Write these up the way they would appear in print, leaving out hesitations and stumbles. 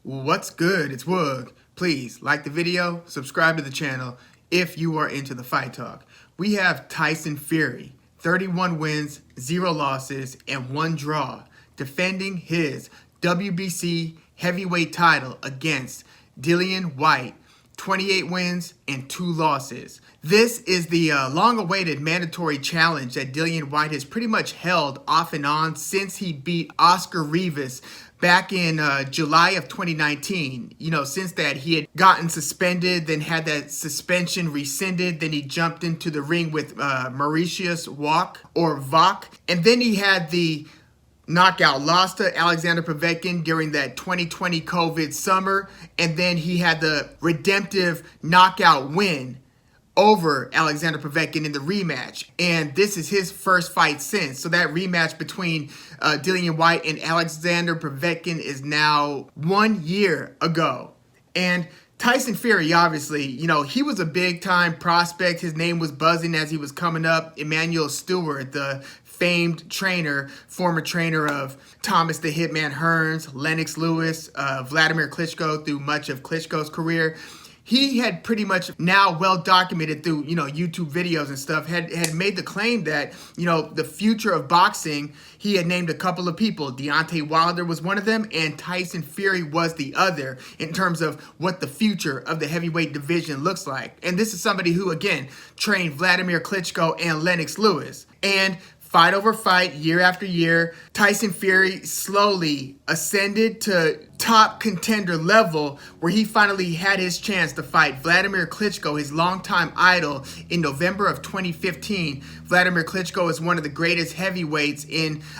What's good? It's Woog. Please like the video, subscribe to the channel if you are into the fight talk. We have Tyson Fury, 31 wins, 0 losses, and 1 draw, defending his WBC heavyweight title against Dillian Whyte, 28 wins and 2 losses. This is the long-awaited mandatory challenge that Dillian Whyte has pretty much held off and on since he beat Oscar Rivas back in July of 2019. Since that, he had gotten suspended, then had that suspension rescinded, then he jumped into the ring with Mauritius Vok, and then he had the knockout loss to Alexander Povetkin during that 2020 COVID summer, and then he had the redemptive knockout win over Alexander Povetkin in the rematch. And this is his first fight since. So that rematch between Dillian Whyte and Alexander Povetkin is now 1 year ago. And Tyson Fury, obviously, he was a big-time prospect. His name was buzzing as he was coming up. Emmanuel Stewart, the famed trainer, former trainer of Thomas the Hitman Hearns, Lennox Lewis, Vladimir Klitschko through much of Klitschko's career. He had pretty much now well documented through, YouTube videos and stuff, had made the claim that, the future of boxing, he had named a couple of people. Deontay Wilder was one of them, and Tyson Fury was the other in terms of what the future of the heavyweight division looks like. And this is somebody who, again, trained Vladimir Klitschko and Lennox Lewis. And fight over fight, year after year, Tyson Fury slowly ascended to top contender level, where he finally had his chance to fight Vladimir Klitschko, his longtime idol, in November of 2015. Vladimir Klitschko is one of the greatest heavyweights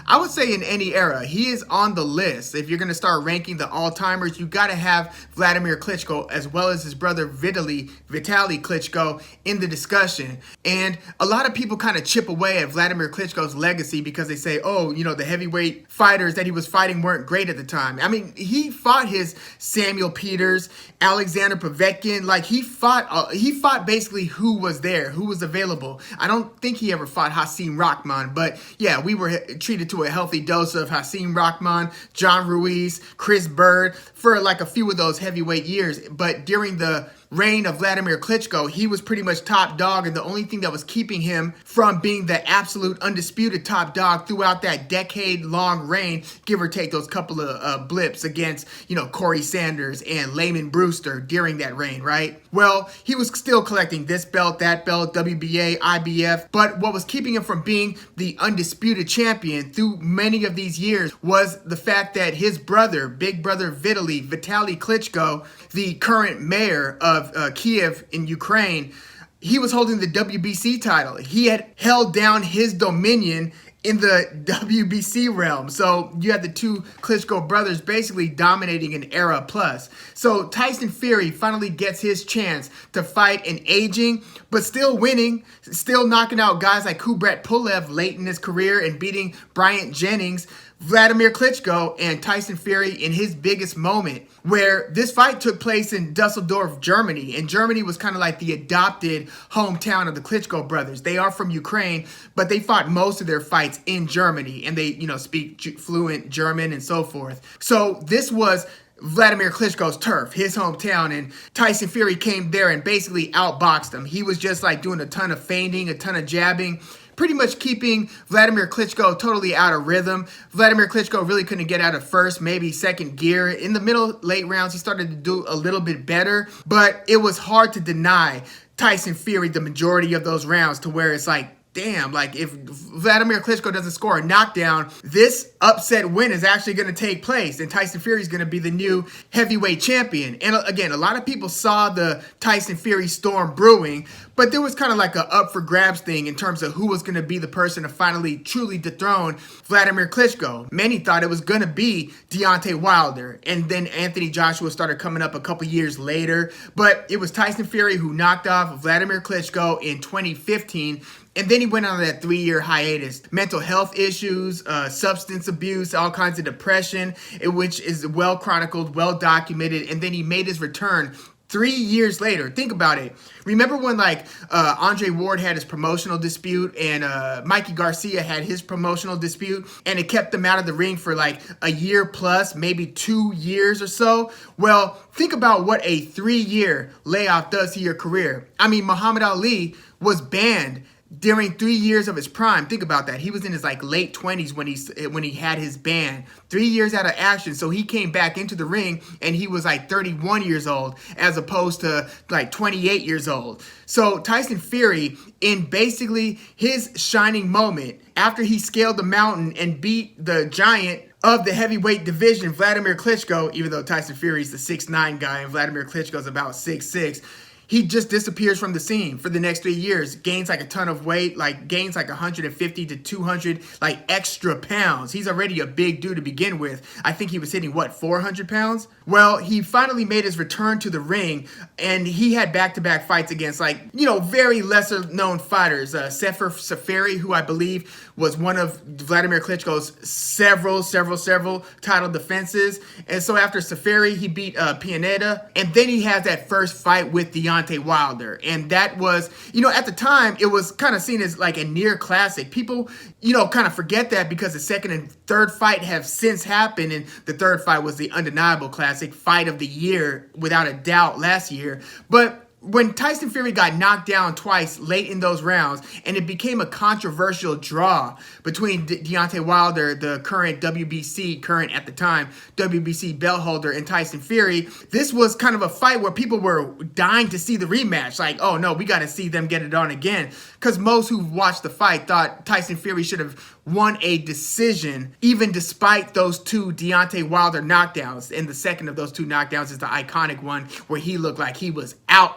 I would say in any era. He is on the list. If you're going to start ranking the all-timers, you got to have Vladimir Klitschko as well as his brother Vitaly Klitschko in the discussion. And a lot of people kind of chip away at Vladimir Klitschko's legacy because they say, the heavyweight fighters that he was fighting weren't great at the time. I mean, he fought his Samuel Peters, Alexander Povetkin. Like, he fought basically who was there, who was available. I don't think he ever fought Hasim Rahman, but yeah, we were treated to a healthy dose of Hasim Rahman, John Ruiz, Chris Bird for like a few of those heavyweight years. But during the reign of Vladimir Klitschko, he was pretty much top dog, and the only thing that was keeping him from being the absolute undisputed top dog throughout that decade-long reign, give or take those couple of blips against, Corey Sanders and Layman Brewster during that reign, right? Well, he was still collecting this belt, that belt, WBA, IBF, but what was keeping him from being the undisputed champion through many of these years was the fact that his brother, big brother Vitaly Klitschko, the current mayor of Kiev in Ukraine, he was holding the WBC title. He had held down his dominion in the WBC realm. So you had the two Klitschko brothers basically dominating an era plus. So Tyson Fury finally gets his chance to fight an aging, but still winning, still knocking out guys like Kubrat Pulev late in his career and beating Bryant Jennings, Vladimir Klitschko, and Tyson Fury in his biggest moment, where this fight took place in Dusseldorf, Germany. And Germany was kind of like the adopted hometown of the Klitschko brothers. They are from Ukraine, but they fought most of their fights in Germany, and they, speak fluent German and so forth. So this was Vladimir Klitschko's turf, his hometown, and Tyson Fury came there and basically outboxed him. He was just like doing a ton of feinting, a ton of jabbing, pretty much keeping Vladimir Klitschko totally out of rhythm. Vladimir Klitschko really couldn't get out of first, maybe second gear. In the middle, late rounds, he started to do a little bit better, but it was hard to deny Tyson Fury the majority of those rounds, to where it's like, damn, like if Vladimir Klitschko doesn't score a knockdown, this upset win is actually going to take place, and Tyson Fury is going to be the new heavyweight champion. And again, a lot of people saw the Tyson Fury storm brewing, but there was kind of like a up for grabs thing in terms of who was going to be the person to finally truly dethrone Vladimir Klitschko. Many thought it was going to be Deontay Wilder, and then Anthony Joshua started coming up a couple years later, but it was Tyson Fury who knocked off Vladimir Klitschko in 2015. And then he went on that 3-year hiatus. Mental health issues, substance abuse, all kinds of depression, which is well chronicled, well documented. And then he made his return 3 years later, think about it. Remember when Andre Ward had his promotional dispute and Mikey Garcia had his promotional dispute, and it kept them out of the ring for like a year plus, maybe 2 years or so? Well, think about what a 3-year layoff does to your career. I mean, Muhammad Ali was banned during 3 years of his prime. Think about that. He was in his like late 20s when he had his ban. 3 years out of action. So he came back into the ring and he was like 31 years old as opposed to like 28 years old. So Tyson Fury, in basically his shining moment after he scaled the mountain and beat the giant of the heavyweight division, Vladimir Klitschko, even though Tyson Fury's the 6'9" guy and Vladimir Klitschko's about 6'6", he just disappears from the scene for the next 3 years, gains like a ton of weight, like gains like 150 to 200 like extra pounds. He's already a big dude to begin with. I think he was hitting, 400 pounds? Well, he finally made his return to the ring, and he had back-to-back fights against very lesser known fighters. Sefer Seferi, who I believe was one of Vladimir Klitschko's several title defenses. And so after Seferi, he beat Pianeta, and then he had that first fight with Deontay Wilder. And that was, at the time, it was kind of seen as like a near classic. People, kind of forget that because the second and third fight have since happened, and the third fight was the undeniable classic fight of the year, without a doubt, last year. But when Tyson Fury got knocked down twice late in those rounds, and it became a controversial draw between Deontay Wilder, the current at the time, WBC belt holder, and Tyson Fury, this was kind of a fight where people were dying to see the rematch. Like, oh no, we got to see them get it on again. Because most who watched the fight thought Tyson Fury should have won a decision, even despite those two Deontay Wilder knockdowns. And the second of those two knockdowns is the iconic one where he looked like he was out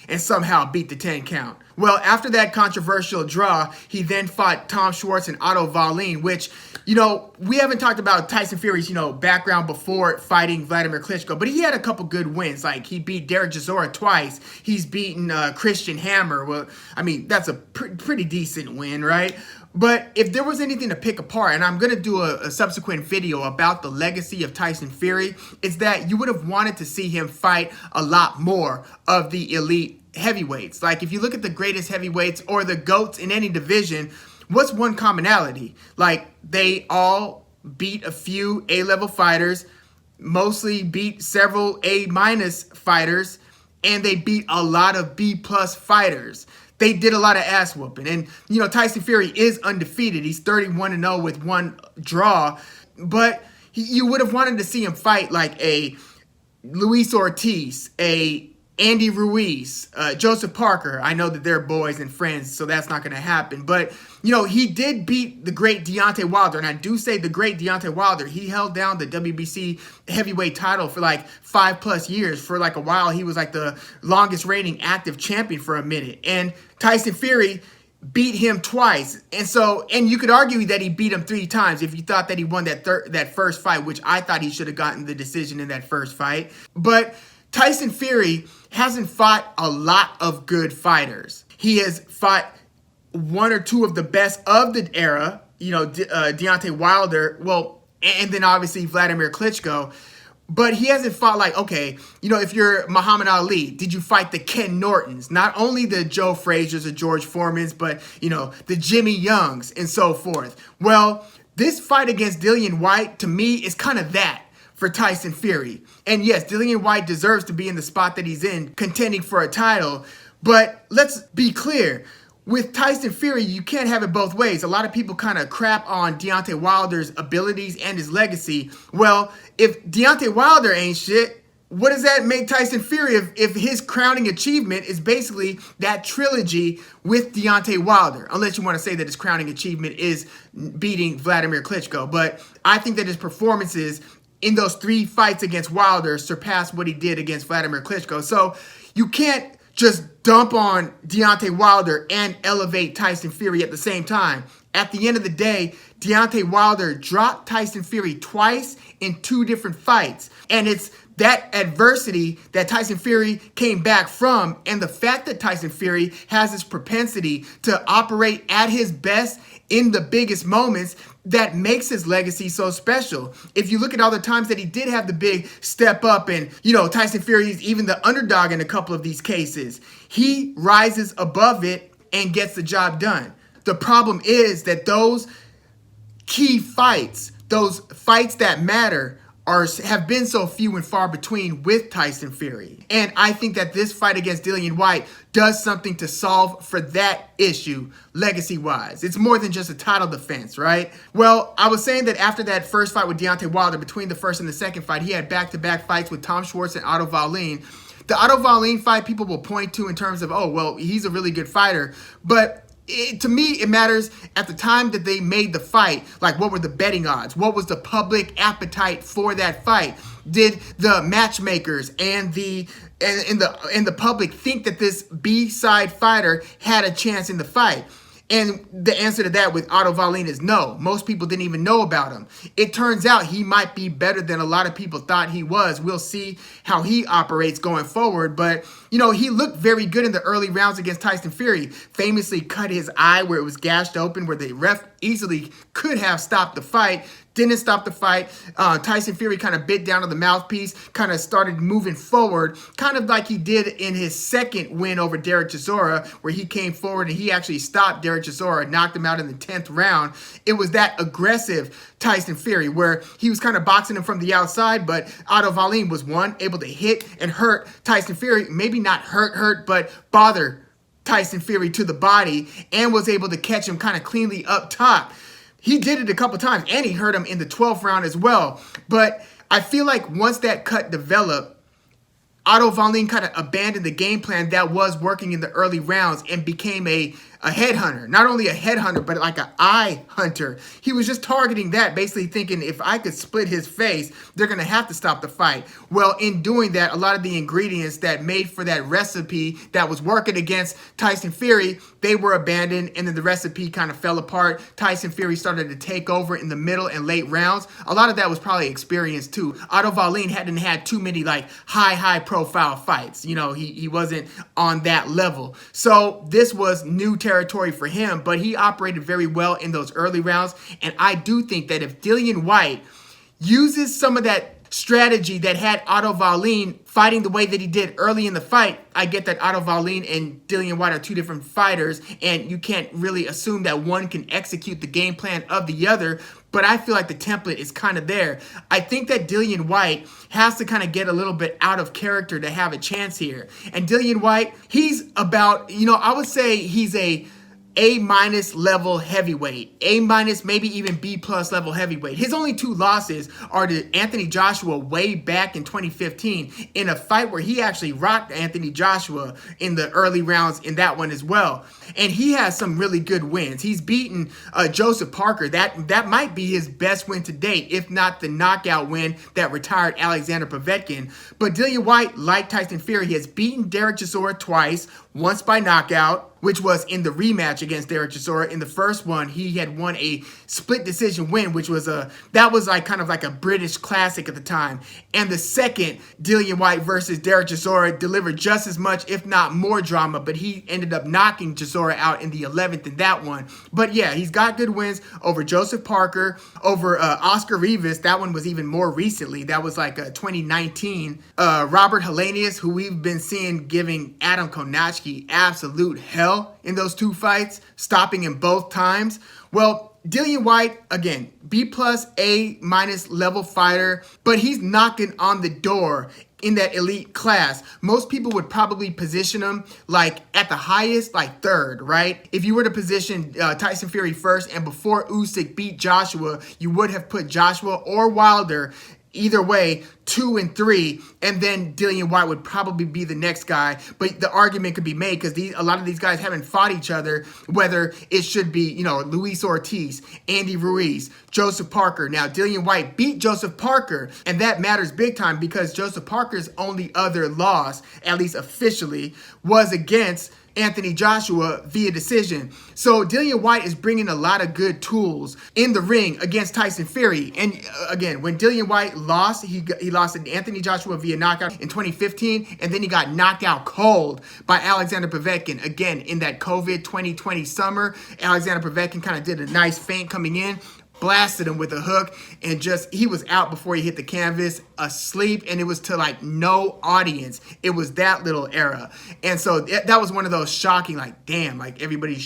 and somehow beat the 10 count. Well, after that controversial draw, he then fought Tom Schwartz and Otto Wallin, which, we haven't talked about Tyson Fury's, background before fighting Vladimir Klitschko, but he had a couple good wins. Like, he beat Derek Chisora twice. He's beaten Christian Hammer. Well, I mean, that's a pretty decent win, right? But if there was anything to pick apart, and I'm going to do a subsequent video about the legacy of Tyson Fury, it's that you would have wanted to see him fight a lot more of the elite heavyweights. Like, if you look at the greatest heavyweights or the GOATs in any division, what's one commonality? Like, they all beat a few A-level fighters, mostly beat several A- fighters, and they beat a lot of B-plus fighters. They did a lot of ass whooping. And, Tyson Fury is undefeated. He's 31-0 with one draw. But you would have wanted to see him fight like a Luis Ortiz, a Andy Ruiz, Joseph Parker. I know that they're boys and friends, so that's not going to happen. But, he did beat the great Deontay Wilder. And I do say the great Deontay Wilder. He held down the WBC heavyweight title for like 5+ years. For like a while, he was like the longest reigning active champion for a minute. And Tyson Fury beat him twice. And you could argue that he beat him 3 times if you thought that he won that first fight, which I thought he should have gotten the decision in that first fight. But Tyson Fury hasn't fought a lot of good fighters. He has fought one or two of the best of the era, Deontay Wilder, and then obviously Vladimir Klitschko. But he hasn't fought like, okay, if you're Muhammad Ali, did you fight the Ken Nortons? Not only the Joe Frazier's or George Foreman's, but, the Jimmy Youngs and so forth. Well, this fight against Dillian Whyte, to me, is kind of that for Tyson Fury. And yes, Dillian Whyte deserves to be in the spot that he's in, contending for a title. But let's be clear. With Tyson Fury, you can't have it both ways. A lot of people kind of crap on Deontay Wilder's abilities and his legacy. Well, if Deontay Wilder ain't shit, what does that make Tyson Fury if his crowning achievement is basically that trilogy with Deontay Wilder? Unless you want to say that his crowning achievement is beating Vladimir Klitschko. But I think that his performances in those 3 fights against Wilder surpassed what he did against Vladimir Klitschko. So you can't just dump on Deontay Wilder and elevate Tyson Fury at the same time. At the end of the day, Deontay Wilder dropped Tyson Fury twice in 2 different fights. And it's that adversity that Tyson Fury came back from, and the fact that Tyson Fury has this propensity to operate at his best in the biggest moments, that makes his legacy so special. If you look at all the times that he did have the big step up, and Tyson Fury is even the underdog in a couple of these cases, he rises above it and gets the job done. The problem is that those key fights, those fights that matter, have been so few and far between with Tyson Fury. And I think that this fight against Dillian Whyte does something to solve for that issue, legacy-wise. It's more than just a title defense, right? Well, I was saying that after that first fight with Deontay Wilder, between the first and the second fight, he had back-to-back fights with Tom Schwartz and Otto Wallin. The Otto Wallin fight people will point to in terms of, oh, well, he's a really good fighter. But to me, it matters at the time that they made the fight. Like, what were the betting odds? What was the public appetite for that fight? Did the matchmakers and the public think that this B-side fighter had a chance in the fight? And the answer to that with Otto Wallin is no. Most people didn't even know about him. It turns out he might be better than a lot of people thought he was. We'll see how he operates going forward. But, he looked very good in the early rounds against Tyson Fury. Famously cut his eye where it was gashed open, where the ref easily could have stopped the fight. Didn't stop the fight. Tyson Fury kind of bit down on the mouthpiece, kind of started moving forward, kind of like he did in his second win over Derek Chisora, where he came forward and he actually stopped Derek Chisora, knocked him out in the 10th round. It was that aggressive Tyson Fury, where he was kind of boxing him from the outside, but Otto Wallin was, one, able to hit and hurt Tyson Fury, maybe not hurt, but bother Tyson Fury to the body, and was able to catch him kind of cleanly up top. He did it a couple times, and he hurt him in the 12th round as well. But I feel like once that cut developed, Otto Wallin kind of abandoned the game plan that was working in the early rounds and became a headhunter. Not only a headhunter, but like an eye hunter. He was just targeting that, basically thinking, if I could split his face, they're going to have to stop the fight. Well, in doing that, a lot of the ingredients that made for that recipe that was working against Tyson Fury, they were abandoned, and then the recipe kind of fell apart. Tyson Fury started to take over in the middle and late rounds. A lot of that was probably experience too. Otto Wallin hadn't had too many like high profile fights. He wasn't on that level. So this was new territory for him, but he operated very well in those early rounds. And I do think that if Dillian Whyte uses some of that strategy that had Otto Wallin fighting the way that he did early in the fight, I get that Otto Wallin and Dillian Whyte are two different fighters, and you can't really assume that one can execute the game plan of the other, but I feel like the template is kind of there. I think that Dillian Whyte has to kind of get a little bit out of character to have a chance here. And Dillian Whyte, he's about, I would say he's A- level heavyweight, A-, maybe even B+ level heavyweight. His only 2 losses are to Anthony Joshua way back in 2015 in a fight where he actually rocked Anthony Joshua in the early rounds in that one as well. And he has some really good wins. He's beaten Joseph Parker. That might be his best win to date, if not the knockout win that retired Alexander Povetkin. But Dillian Whyte, like Tyson Fury, has beaten Derek Chisora twice, once by knockout, which was in the rematch against Derek Chisora. In the first one, he had won a split decision win, which was like kind of like a British classic at the time. And the second, Dillian Whyte versus Derek Chisora, delivered just as much, if not more drama, but he ended up knocking Chisora out in the 11th in that one. But yeah, he's got good wins over Joseph Parker, over Oscar Rivas. That one was even more recently. That was like 2019. Robert Helenius, who we've been seeing giving Adam Kownacki absolute hell in those 2 fights, stopping him both times. Well, Dillian Whyte, again, B+, A- level fighter, but he's knocking on the door in that elite class. Most people would probably position him like at the highest, like 3rd, right? If you were to position Tyson Fury first, and before Usyk beat Joshua, you would have put Joshua or Wilder, either way, 2 and 3, and then Dillian Whyte would probably be the next guy. But the argument could be made because a lot of these guys haven't fought each other, whether it should be, Luis Ortiz, Andy Ruiz, Joseph Parker. Now, Dillian Whyte beat Joseph Parker, and that matters big time because Joseph Parker's only other loss, at least officially, was against Anthony Joshua via decision. So Dillian Whyte is bringing a lot of good tools in the ring against Tyson Fury. And again, when Dillian Whyte lost, he lost to Anthony Joshua via knockout in 2015, and then he got knocked out cold by Alexander Povetkin. Again, in that COVID 2020 summer, Alexander Povetkin kind of did a nice feint coming in, blasted him with a hook, and he was out before he hit the canvas, asleep, and it was to like no audience. It was that little era. And so that was one of those shocking, like, damn, like everybody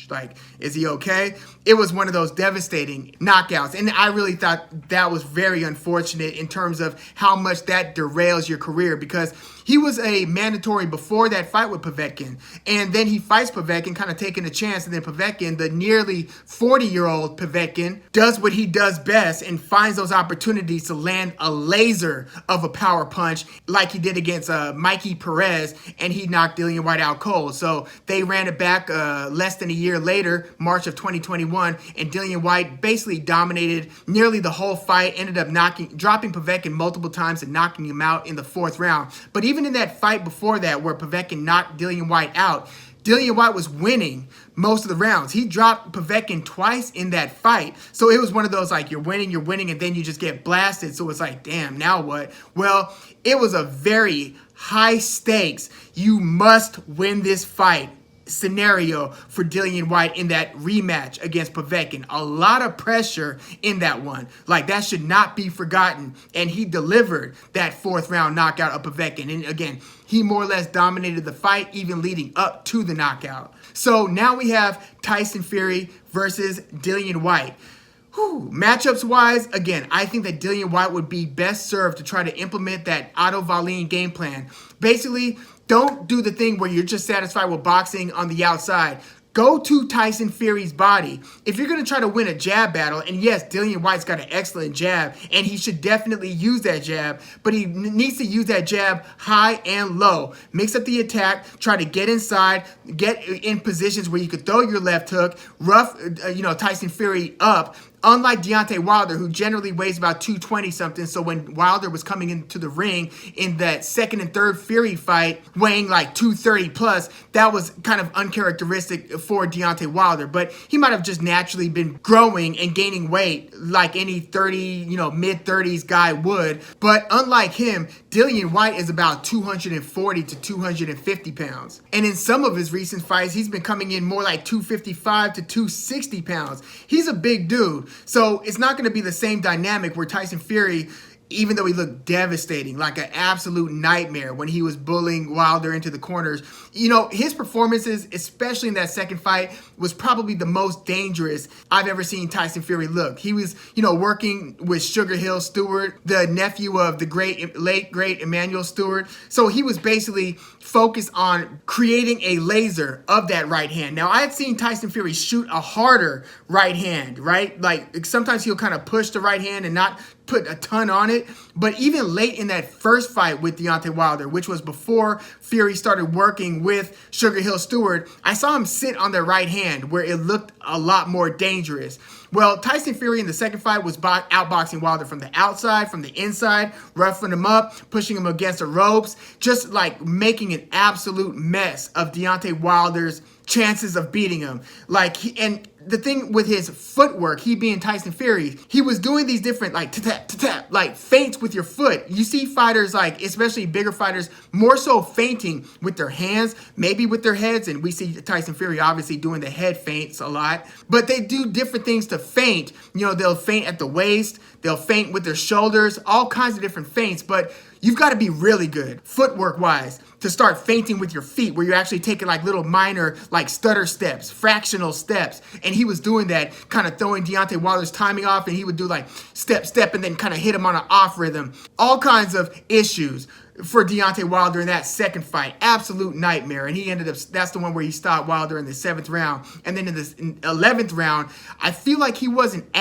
like, is he okay? It was one of those devastating knockouts. And I really thought that was very unfortunate in terms of how much that derails your career, because he was a mandatory before that fight with Povetkin. And then he fights Povetkin, kind of taking a chance. And then Povetkin, the nearly 40-year-old Povetkin, does what he does best and finds those opportunities to land a laser of a power punch like he did against Mikey Perez, and he knocked Dillian Whyte out cold. So they ran it back less than a year later, March of 2021, and Dillian Whyte basically dominated nearly the whole fight, ended up dropping Povetkin multiple times and knocking him out in the 4th round. But even in that fight before that, where Povetkin knocked Dillian Whyte out, Dillian Whyte was winning most of the rounds. He dropped Povetkin twice in that fight. So it was one of those, like, you're winning, and then you just get blasted. So it's like, damn, now what? Well, it was a very high stakes, you must win this fight scenario for Dillian Whyte in that rematch against Povetkin. A lot of pressure in that one. Like, that should not be forgotten. And he delivered that 4th round knockout of Povetkin. And again, he more or less dominated the fight, even leading up to the knockout. So now we have Tyson Fury versus Dillian Whyte. Matchups wise, again, I think that Dillian Whyte would be best served to try to implement that Otto Wallin game plan. Basically, don't do the thing where you're just satisfied with boxing on the outside. Go to Tyson Fury's body. If you're going to try to win a jab battle, and yes, Dillian Whyte's got an excellent jab, and he should definitely use that jab, but he needs to use that jab high and low. Mix up the attack, try to get inside, get in positions where you could throw your left hook, rough Tyson Fury up. Unlike Deontay Wilder, who generally weighs about 220 something, so when Wilder was coming into the ring in that 2nd and 3rd Fury fight, weighing like 230 plus, that was kind of uncharacteristic for Deontay Wilder. But he might have just naturally been growing and gaining weight like any mid-30s guy would. But unlike him, Dillian Whyte is about 240 to 250 pounds. And in some of his recent fights, he's been coming in more like 255 to 260 pounds. He's a big dude. So it's not going to be the same dynamic where Tyson Fury, even though he looked devastating, like an absolute nightmare when he was bullying Wilder into the corners, his performances, especially in that second fight, was probably the most dangerous I've ever seen Tyson Fury look. He was, working with Sugar Hill Stewart, the nephew of the late great Emmanuel Stewart. So he was basically focused on creating a laser of that right hand. Now, I had seen Tyson Fury shoot a harder right hand, right? Like, sometimes he'll kind of push the right hand and not put a ton on it. But even late in that first fight with Deontay Wilder, which was before Fury started working with Sugar Hill Stewart, I saw him sit on the right hand where it looked a lot more dangerous. Well, Tyson Fury in the second fight was outboxing Wilder from the outside, from the inside, roughing him up, pushing him against the ropes, just like making an absolute mess of Deontay Wilder's chances of beating him. And the thing with his footwork, he being Tyson Fury, he was doing these different tap, like feints with your foot. You see fighters, like especially bigger fighters, more so feinting with their hands, maybe with their heads. And we see Tyson Fury obviously doing the head feints a lot, but they do different things to feint. They'll feint at the waist, they'll feint with their shoulders, all kinds of different feints. But you've got to be really good footwork wise to start feinting with your feet, where you're actually taking like little minor like stutter steps, fractional steps. And he was doing that, kind of throwing Deontay Wilder's timing off, and he would do like step, and then kind of hit him on an off rhythm. All kinds of issues for Deontay Wilder in that second fight. Absolute nightmare. And he ended up, that's the one where he stopped Wilder in the 7th round. And then in the 11th round, I feel like he wasn't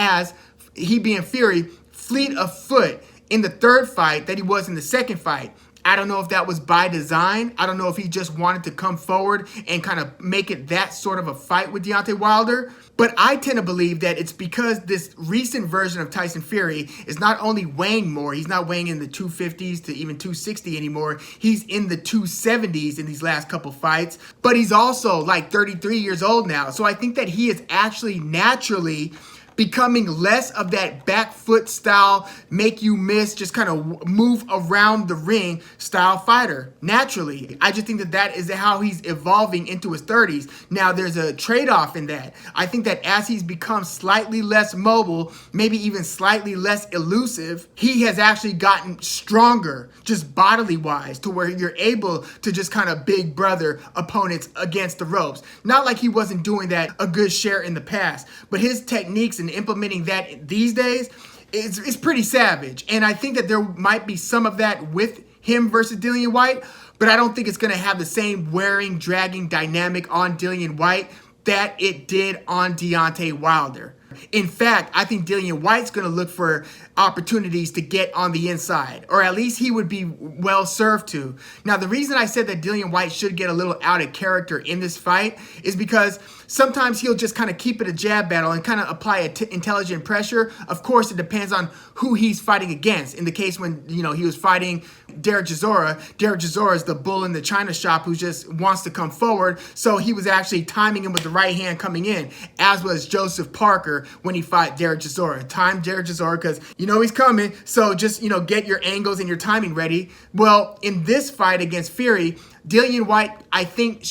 he being Fury, fleet of foot in the third fight that he was in the second fight. I don't know if that was by design. I don't know if he just wanted to come forward and kind of make it that sort of a fight with Deontay Wilder. But I tend to believe that it's because this recent version of Tyson Fury is not only weighing more, he's not weighing in the 250s to even 260 anymore. He's in the 270s in these last couple fights. But he's also like 33 years old now. So I think that he is actually naturally becoming less of that back foot style, make you miss, just kind of move around the ring style fighter naturally. I just think that that is how he's evolving into his 30s. Now, there's a trade-off in that. I think that as he's become slightly less mobile, maybe even slightly less elusive, he has actually gotten stronger, just bodily wise, to where you're able to just kind of big brother opponents against the ropes. Not like he wasn't doing that a good share in the past, but his techniques and implementing that these days is pretty savage. And I think that there might be some of that with him versus Dillian Whyte, but I don't think it's going to have the same wearing, dragging dynamic on Dillian Whyte that it did on Deontay Wilder. In fact, I think Dillian Whyte's going to look for opportunities to get on the inside, or at least he would be well served to. Now, the reason I said that Dillian Whyte should get a little out of character in this fight is because sometimes he'll just kind of keep it a jab battle and kind of apply intelligent pressure. Of course, it depends on who he's fighting against. In the case when, he was fighting Derek Chisora is the bull in the china shop who just wants to come forward. So he was actually timing him with the right hand coming in, as was Joseph Parker when he fought Derek Chisora. Time Derek Chisora because he's coming. So just, get your angles and your timing ready. Well, in this fight against Fury, Dillian Whyte, I think,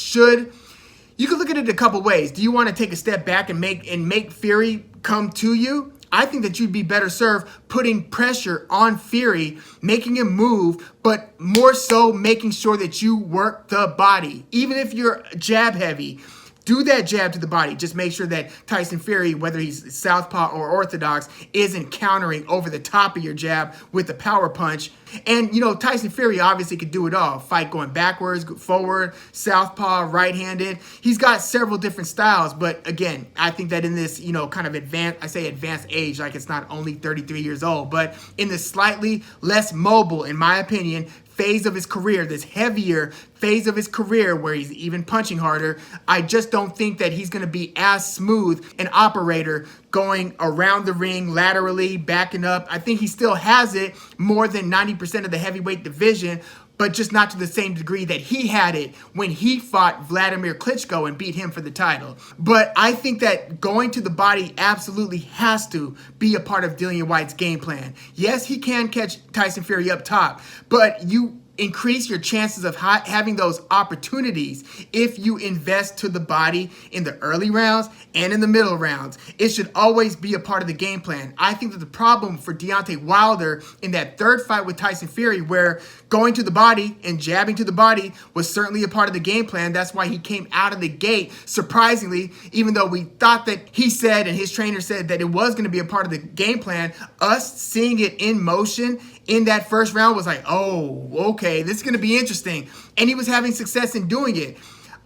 you can look at it a couple ways. Do you want to take a step back and make Fury come to you? I think that you'd be better served putting pressure on Fury, making him move, but more so making sure that you work the body. Even if you're jab heavy, do that jab to the body. Just make sure that Tyson Fury, whether he's southpaw or orthodox, isn't countering over the top of your jab with the power punch. And, Tyson Fury obviously could do it all. Fight going backwards, forward, southpaw, right-handed. He's got several different styles. But, again, I think that in this, kind of advanced age, like it's not only 33 years old, but in this slightly less mobile, in my opinion, phase of his career, this heavier phase of his career where he's even punching harder, I just don't think that he's going to be as smooth an operator going around the ring, laterally, backing up. I think he still has it more than 90% of the heavyweight division, but just not to the same degree that he had it when he fought Vladimir Klitschko and beat him for the title. But I think that going to the body absolutely has to be a part of Dillian Whyte's game plan. Yes, he can catch Tyson Fury up top, but you increase your chances of having those opportunities if you invest to the body in the early rounds and in the middle rounds. It should always be a part of the game plan. I think that the problem for Deontay Wilder in that third fight with Tyson Fury, where going to the body and jabbing to the body was certainly a part of the game plan. That's why he came out of the gate, surprisingly, even though we thought that he said and his trainer said that it was going to be a part of the game plan. Us seeing it in motion in that first round was like, oh, okay, this is going to be interesting. And he was having success in doing it.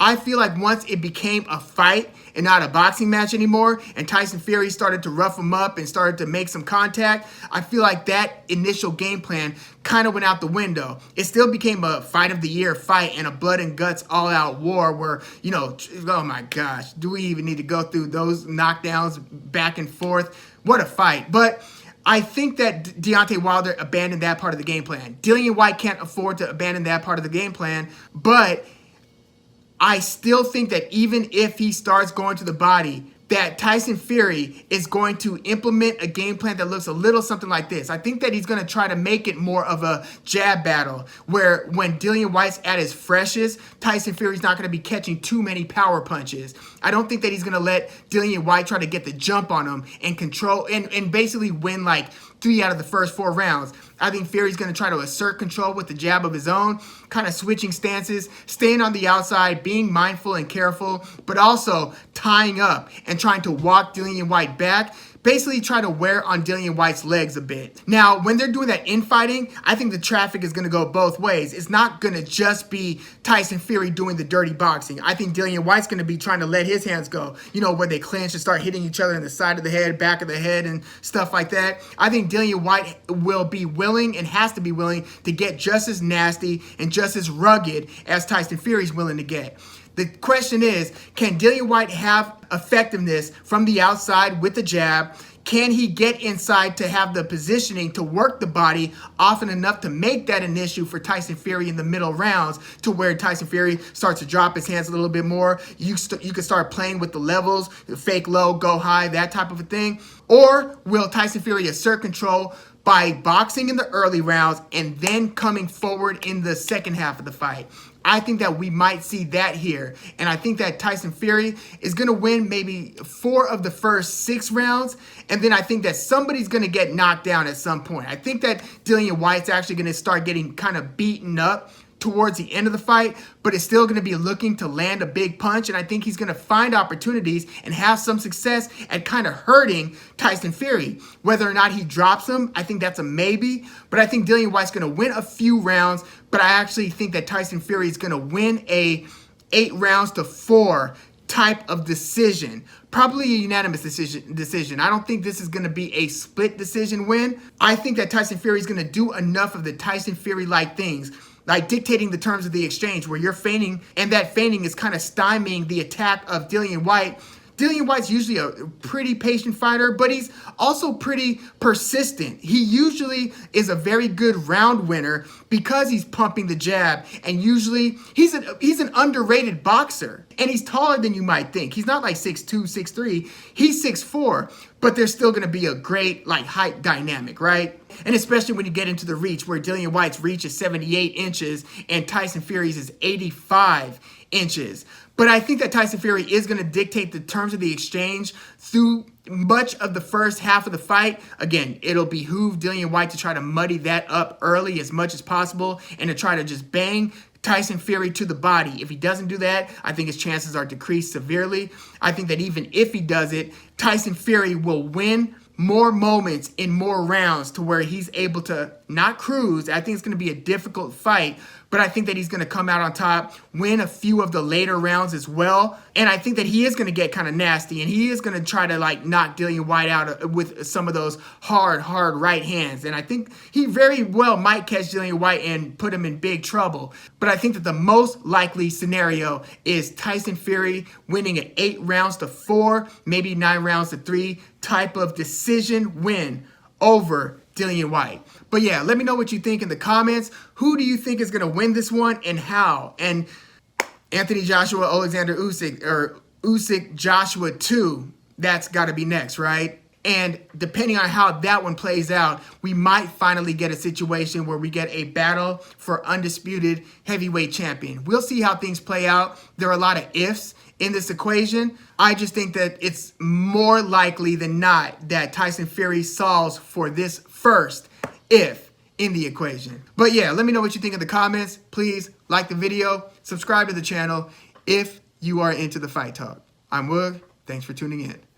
I feel like once it became a fight and not a boxing match anymore, and Tyson Fury started to rough him up and started to make some contact, I feel like that initial game plan kind of went out the window. It still became a fight of the year fight and a blood and guts all-out war where, oh my gosh, do we even need to go through those knockdowns back and forth? What a fight. But I think that Deontay Wilder abandoned that part of the game plan. Dillian Whyte can't afford to abandon that part of the game plan, but I still think that even if he starts going to the body, that Tyson Fury is going to implement a game plan that looks a little something like this. I think that he's going to try to make it more of a jab battle where when Dillian Whyte's at his freshest, Tyson Fury's not going to be catching too many power punches. I don't think that he's going to let Dillian Whyte try to get the jump on him and control and basically win like 3 out of the first 4 rounds. I think Fury's going to try to assert control with the jab of his own, kind of switching stances, staying on the outside, being mindful and careful, but also tying up and trying to walk Dillian Whyte back, basically try to wear on Dillian Whyte's legs a bit. Now, when they're doing that infighting, I think the traffic is going to go both ways. It's not going to just be Tyson Fury doing the dirty boxing. I think Dillian Whyte's going to be trying to let his hands go, you know, where they clinch and start hitting each other in the side of the head, back of the head, and stuff like that. I think Dillian Whyte will be willing and has to be willing to get just as nasty and just as rugged as Tyson Fury's willing to get. The question is, can Dillian Whyte have effectiveness from the outside with the jab? Can he get inside to have the positioning to work the body often enough to make that an issue for Tyson Fury in the middle rounds, to where Tyson Fury starts to drop his hands a little bit more? You can start playing with the levels, fake low, go high, that type of a thing. Or will Tyson Fury assert control by boxing in the early rounds and then coming forward in the second half of the fight? I think that we might see that here. And I think that Tyson Fury is going to win maybe 4 of the first 6 rounds. And then I think that somebody's going to get knocked down at some point. I think that Dillian Whyte's actually going to start getting kind of beaten up towards the end of the fight, but is still going to be looking to land a big punch. And I think he's going to find opportunities and have some success at kind of hurting Tyson Fury. Whether or not he drops him, I think that's a maybe. But I think Dillian Whyte's going to win a few rounds. But I actually think that Tyson Fury is going to win a 8 rounds to 4 type of decision. Probably a unanimous decision. I don't think this is going to be a split decision win. I think that Tyson Fury is going to do enough of the Tyson Fury-like things, like dictating the terms of the exchange, where you're feigning, and that feigning is kind of stymieing the attack of Dillian Whyte. Dillian Whyte's usually a pretty patient fighter, but he's also pretty persistent. He usually is a very good round winner because he's pumping the jab, and usually he's an underrated boxer, and he's taller than you might think. He's not like 6'2", 6'3", he's 6'4", but there's still going to be a great like height dynamic, right? And especially when you get into the reach, where Dillian Whyte's reach is 78 inches and Tyson Fury's is 85 inches. But I think that Tyson Fury is going to dictate the terms of the exchange through much of the first half of the fight. Again, it'll behoove Dillian Whyte to try to muddy that up early as much as possible and to try to just bang Tyson Fury to the body. If he doesn't do that, I think his chances are decreased severely. I think that even if he does it, Tyson Fury will win more moments in more rounds to where he's able to not cruise. I think it's going to be a difficult fight, but I think that he's going to come out on top, win a few of the later rounds as well. And I think that he is going to get kind of nasty, and he is going to try to like knock Dillian Whyte out with some of those hard right hands. And I think he very well might catch Dillian Whyte and put him in big trouble. But I think that the most likely scenario is Tyson Fury winning an 8 rounds to 4, maybe 9 rounds to 3 type of decision win over Dillian Whyte. But yeah, let me know what you think in the comments. Who do you think is going to win this one and how? And Anthony Joshua, Alexander Usyk, or Usyk Joshua 2, that's got to be next, right? And depending on how that one plays out, we might finally get a situation where we get a battle for undisputed heavyweight champion. We'll see how things play out. There are a lot of ifs in this equation. I just think that it's more likely than not that Tyson Fury solves for this first if in the equation. But yeah, let me know what you think in the comments. Please like the video, subscribe to the channel if you are into the Fight Talk. I'm Woog. Thanks for tuning in.